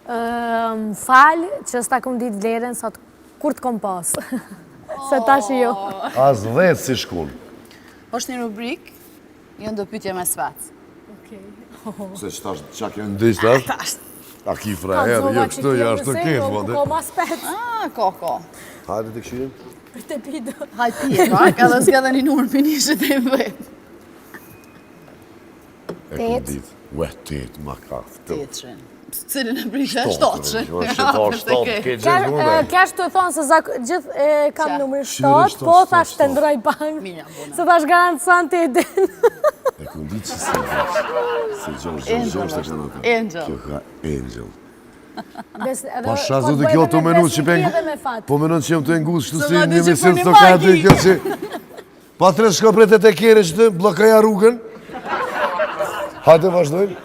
Falë që s'ta kom ditë vlerën sot kur të kom pas. Se tash jo. As 10 si shkun. Është një rubrik, jo ndo pytje me sfat. Se që tash qa ke ndisht tash? A ki fraherë, jo kështu, jo ashtë të ketë, vode. Ko ma spet. Ko. Hajde të këshirim? Për të pido. Hajde pije, pak, edhe s'ka dhe një numër për njëshët e vetë. E këtë ditë. Ue, 8, ma ka. 8-shin. Cilin e brikë, 7-shin. Ke gjithë munde. Kesh të thonë se gjithë kam numër 7, po thash të ndroj bank. Se thash garantësan të edin. E kënë ditë që si vësh. Se Gjosh të kënë ata. Angel. Kjo ka Angel. Pa shazu të kjo të menut që pengu. Po menut që jem të enguz shtu si një misim të një kati. Kjo që... Pa tre shkopret e të kere që të blokaja rrugën. Hajde vazhdojmë.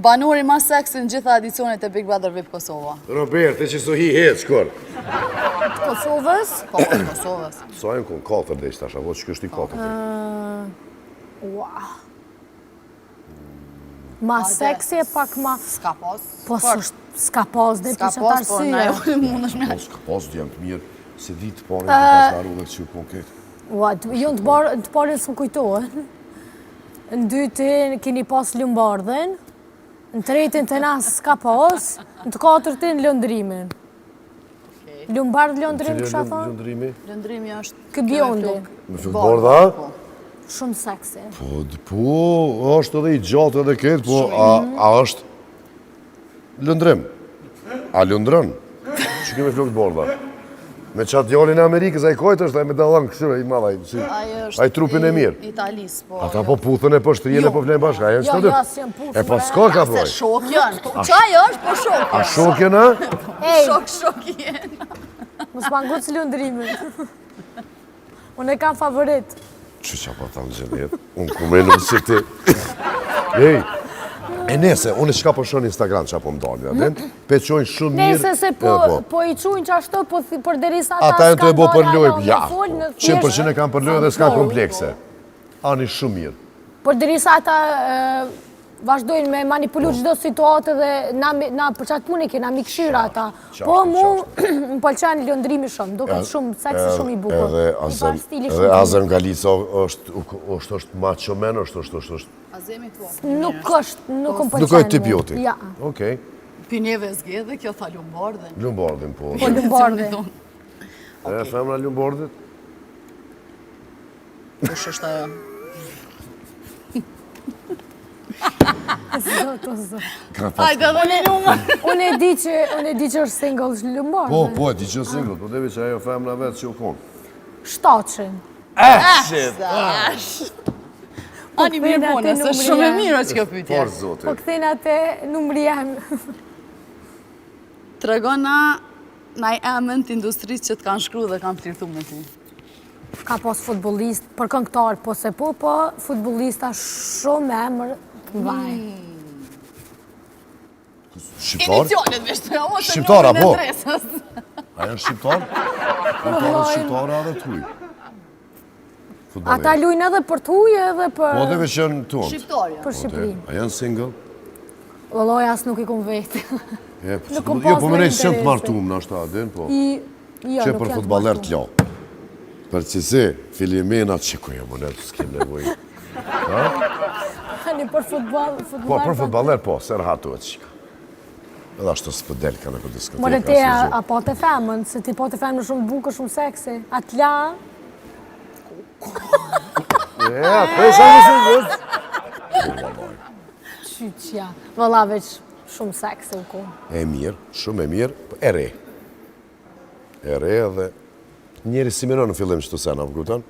Banori ma seksin gjitha edicionet e Big Brother VIP Kosova. Robert, e që so hi hetë shkor. Kosovës? Po, Kosovës. Sajnë kënë 4 dhe ishtë asha, vo që kështë i 4 dhe. Ma seksi e pak ma... Ska pas. Po s'ka pas dhe për që të arsye. Po, na jo mund është me aqë. Ska pas dhe janë të mirë, se ditë parin të pas arru dhe që po këtë. Jo në të parin së më kujtohen. Në dytin keni pas Lumbardhen, në tretin të nasë s'ka pas, në të katërtin lëndrimin. Lumbardh lëndrim kësha thonë? Lëndrimi? Lëndrimi është... Këbjondi. Me filbardha? Shumë seksi. Po, është edhe i gjatë edhe këtë, po, a është lëndrim? A lëndrën? Që kemi flokët bardha? Me qatë djallin e Amerikës, a i kojtë është, a i me dalan këshyre, i madha, a i trupin e mirë. Italis, po. Ata po puthën e po shtrien e po flenë bashka, a jenë së të Jo, asë jenë puthën. E po s'ka ka poj. Se shok janë, qaj është, po shok janë. A shok janë, a? Shok janë. Mos m'angut së lëndrimin. Unë e kam favorit. Që qa pa thamë gjenet, unë ku menu si ti. Ej, e nese, unë qka po shonë Instagram qa po më dalë, adin, pe qojnë shumë mirë. Nese se po i qujnë që ashtu, po për derisa ata ata e të e bo për lojë, ja, 100% e kam për lojë dhe s'ka komplekse. Ani shumë mirë. Për derisa ata vazhdojnë me manipulu çdo situatë dhe na për qatë punë kena mi këshyra ata. Po mu më pëlqen lëndrimi shumë, duket shumë seksi, shumë i bukur. Edhe Azem Galica është macho man, është... Azemi po. Nuk është, nuk më pëlqen. Nuk është tip joti? Ja. Okej. Pinjeve zgjedhe, kjo tha Lumbardhen. Lumbardhin, po. Po Lumbardhin. E femra Lumbardhit? Kush është ajo? Hajde edhe një numër. Unë e di që është single Lumbardhin. Po, e di që është single, po devi që ajo femra vetë që u konë. 700. Shit! Ani mirë bone, se shumë e mirë është kjo pytje. Forë zote. Po këthejnë atë numri jam. Tregona na i emën të industrisë që të kanë shkru dhe kanë flirtu me ti. Ka pas futbolist, për këngëtar, po se po, futbolista shumë emër të mbaj. Shqiptar? Inicionet veshtë, jo, ose Shqiptar, numrin e apo? adresës. A janë shqiptar? Shqiptare edhe të huj. Ata lujnë edhe për të huj edhe për... Po dhe veçën tuant. Shqiptarja. Për Shqipërinë. A janë single? Vëlloj, asë nuk i kom vetë. Jo, po më nejtë që të martum në ashtë adin, po. Që për futbaler të lau. Për që si, Filimena që ku e më nëtë s'kim nevoj. Hani për futbal... Po, për futbaler, po, sërë hatu e qika. Edhe ashtu s'pë delka në këtë diskoteka. More te, a po të femën, se ti po të femën shumë bukur, shumë seksi. Atë la... Ja, të e sa nësë vëtë. Qyqja. Vëlla veç shumë seksi u ku. E mirë, shumë e mirë, e re. E re edhe... Njeri si minon në fillim që të sena, më kutan?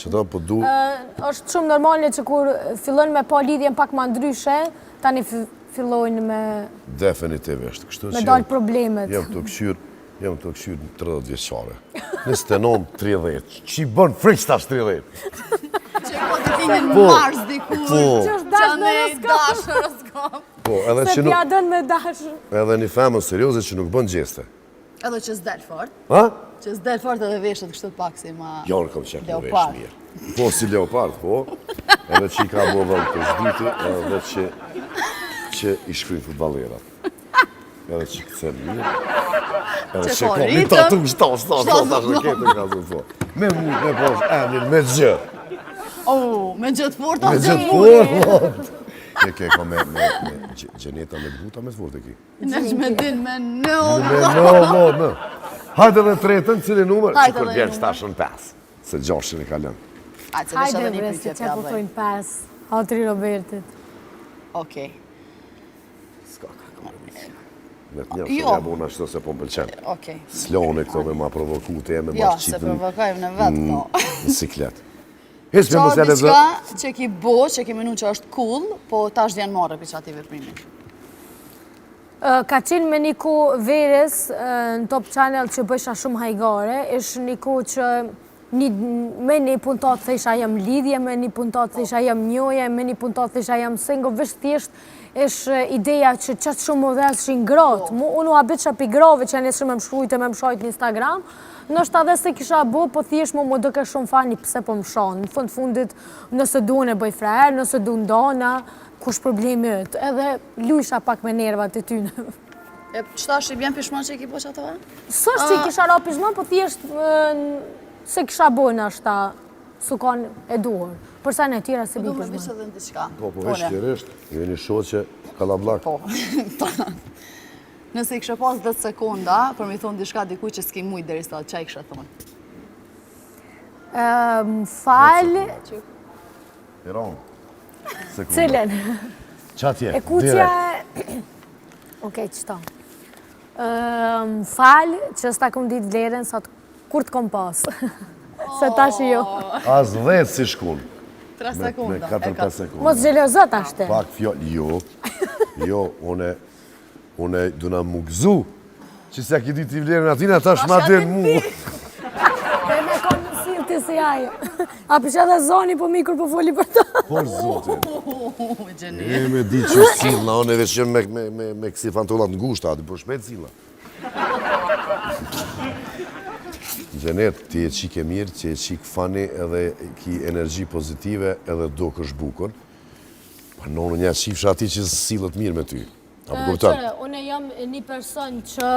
Që ta po du... është shumë normale që kur fillon me pa lidhjen pak ma ndryshe, tani fillojnë me... Definitivisht. Me dalë problemet. Jem të këshyrë në 30 vjeqare. 29, 30. Që i bën frikës tash 30? Që po të tinin mars dikur. Që është dash në dash në rëskop. Se t'ja dën me dash. Edhe një femën serioze që nuk bën gjeste. Edhe që s'del fort. Ha? Që s'del fort edhe veshët kështu pak si ma... Jo, në kam qek në vesh mirë. Po, si leopard, po. Edhe që i ka bo vëllë të zdyti, edhe që i shkryjnë futbalerat. Edhe që këtë mirë. Edhe Që që po ka një rritëm. tatu, tash në ketë nga zë po. Me mund, me posh, emnin, me gjë. Me gjëtë fort, Me gjë fort. Ke ka me gjeneta me buta me të fort e ki. Në që me din me në. No. Hajde dhe tretën, cili numër? Hajde Që kur dhe vjen numër. stashën 5. Se 6-in e kalon. Hajde, se Hajde dhe një bre, pyetje se që po për thojnë 5. Hatri Robertit. Okej. S'ka ka Me të njërë Jo. që ja bona shto se po më pëlqen. Okej. Slone këto me ma provoku të me Jo, ma se qitën provokojmë në vetë, po. në siklet. Hes me Qa mos e lezë. diçka që ki bo, që ki menu që është cool, po tash djenë marrë për që ati veprimi. Ka qenë me një ku verës në Top Channel që bësha shumë hajgare, ishë një ku që me një puntat thesha jam lidhje, me një puntat thesha jam njoje, me një puntat thesha jam singo, vështë thjesht ishë ideja që qatë shumë më dhe shin gratë. Unë u abit që pi grave që janë shumë më shkrujt e më shojt në Instagram, nështë edhe se kisha bo, po thjesht më duke shumë fani pëse po më shonë. Në fundit, nëse du në bëj frerë, nëse du ndona, kush problemi është, edhe lujsha pak me nervat e tyne. E qëta është i bjen pishman që i ki po që ato? Së është që i kisha ra pishman, po thjesht se kisha bojnë është ta sukon e duhur. Përsa në tjera se Po bi du me pishman. vishë edhe në diçka. Po, veshkjerisht, jemi një shoqe kalablak. Po. Nëse i kështë pas 10 sekonda, për mi thonë diçka dikuj që s'ki mujt deri sot, që i kështë thonë? Më falë, Iran. cilën? Qa tje? E kuqja... Okej, qëta. Më falë që s'ta këm ditë vlerën, sa kur të kom pas. Se tash jo. As 10 si shkun. 3 Me sekonda. 4-5 sekunda. Mos gjelozot ashte. Pak fjallë, jo, une du na mu gëzu, që se ki ditë i vlerën atina, ta shma den mu. E me konë në silë të si ajo. A pisha dhe zoni po mikur po foli për ta. Por zote, Gjeni. e me di që silla, one veç që me kësi fantullat në gushta, ati por shpet silla. Gjenet, ti e qik e mirë, ti e qik fani edhe ki energji pozitive edhe do kësh bukon. Pa nonë një qifsha ati që sillet mirë me ty. Apo kupton? Qëre, une jam një person që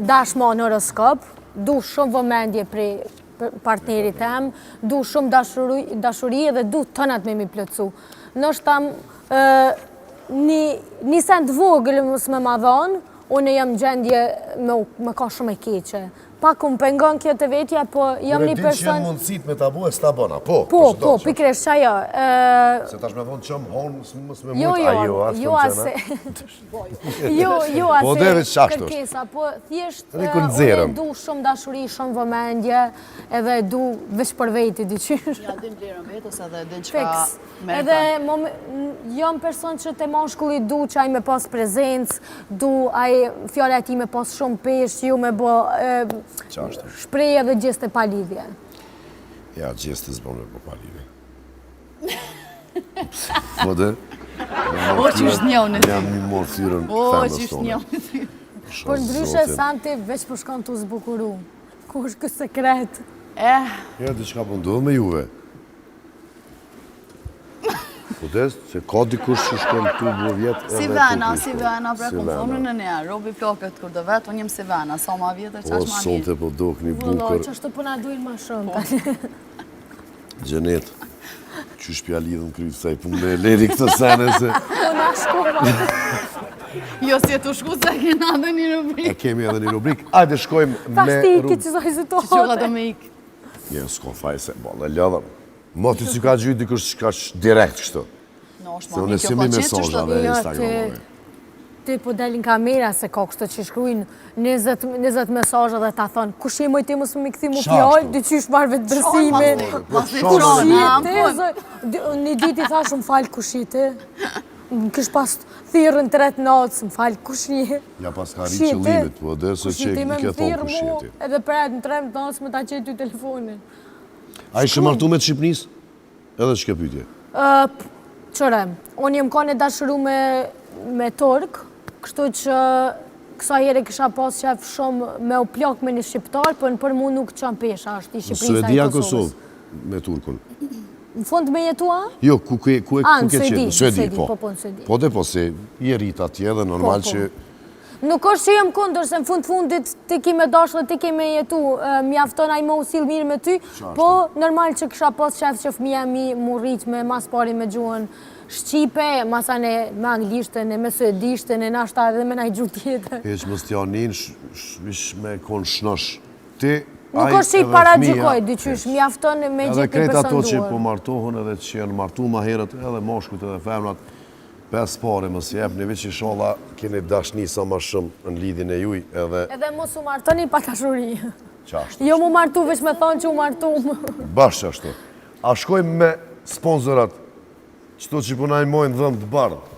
dash ma në horoskop, du shumë vëmendje prej partnerit tem, du shumë dashuri dhe du tënat me mi plëcu. Nështë tam një send vogël mësë me madhon, une jam gjendje me ka shumë e keqe. Pak unë pengon kjo të vetja, po jam një Që person... jenë mundësit me ta bu e s'ta bëna, po. Po, pikresh që ajo. Se tash me thonë qëmë honë, mësë me Jo, mujtë, jo ase... Jo, Po, dhe veç ase qashtu është. kërkesa, po thjesht Rikun unë zerëm. du shumë dashuri, shumë vëmendje, edhe du veç për veti dyqysh. Ja, din vlerën vetës edhe din që Fix. ka Edhe jam person që te mashkulli du që aj me pas prezencë, du aj fjale ati me pas shumë pesh, ju me bo Qashtu. shpreje dhe gjeste pa lidhje. Ja, gjeste s'bon me po palime. Po dhe? O, që është njone ty. Jam një morë thyrën O, femës që është tonë. njone ty. Por ndryshe Santi veç për shkon të zbukuru. Ku është këtë sekret? Ja, diçka po ndodhë me juve. Po des, se ka dikush që shkon tu bu vjetë Si vena, bre, kom thonë në njerë, robi plakët kur do vetë, unë jem si vena, sa ma vjetër, O, qash ma mirë. sonte po dok një Vëlloj, bukër. që është të pëna dujnë ma shumë tani. Gjenet, që shpja lidhën krytë, sa i punë me leri këtë sene se... Po na shkova. Jo, si e të shku se kena dhe një E rubrikë. kemi edhe një rubrikë, ajde shkojmë Pas me ti i rubrikë. ki që zoj zë të Që ka hote. do me ikë. Ja, s'ko faj se, bo, dhe lëdhëm. Mo ty si ka gjyjt dikush që ka direkt kështu. No, është Se ma unë mirë, kjo simi po qenë që mesazha shtë dhe Jo, Instagramove. Ti po delin kamera se ka kështë që shkrujnë 20 mesazha dhe ta thonë, kush je moj ti mos më këthi mu Qa fjallë, ashtu? dy qysh marrë vetë bërsimin. Pas një Shonë, qonë, Kush a, je po. ti? Një dit i thash më falë kush je ti. Më kish pas thirrën 3 natës, më falë kush je. Ja pas ka Kush rri je ti? qëllimit, po dhe se Kush që je ti i me ke më thonë thirrë kush mu, jeti. edhe pret në 3 natës me ta qenë ty telefonin. A ishe martu me të Shqipnis? Edhe që ke pytje? Qëre, unë jem kone dashëru me Turk, kështu që kësa jere kisha pas qef shumë me u plak me një shqiptar, për mu nuk qënë pesha, është i Në Shqipërisë a i Suedia, Kosovës. Kosovë, me Turkun. Në fund me jetua? Jo, ku ke Në qenë? Suedi, Në Suedi, po. po në Suedi. Po dhe po se je rrit atje dhe normal Po, po. që Nuk është që jem kundër, se në fundit ti ki me dashë dhe ti ki me jetu, mjafton a i më usil mirë me ty, po normal që kësha pas shef që fëmija mi mu rrit me mas pari me gjuhën Shqipe, masane me anglishtën, me suedishtën, e nashta edhe me naj gjuhë tjetër. Heq më stjanin, vish me konë shnosh. Ti, Nuk është që i paragjikoj, dyqysh, mjafton me edhe gjithë krejt një ato që person po martohen edhe që janë martu ma herët, edhe moshkut edhe femnat, 5 pare më sjep, një vit që sholla keni dashni sa ma shumë në lidhin e juj edhe... Edhe mos u martoni pa dashuri. Qashtu. Jo mu martu, veç me thonë që u martu. Bashkë ashtu. A shkojmë me sponsorat, qëto që punaj mojnë dhëmë të bardhë.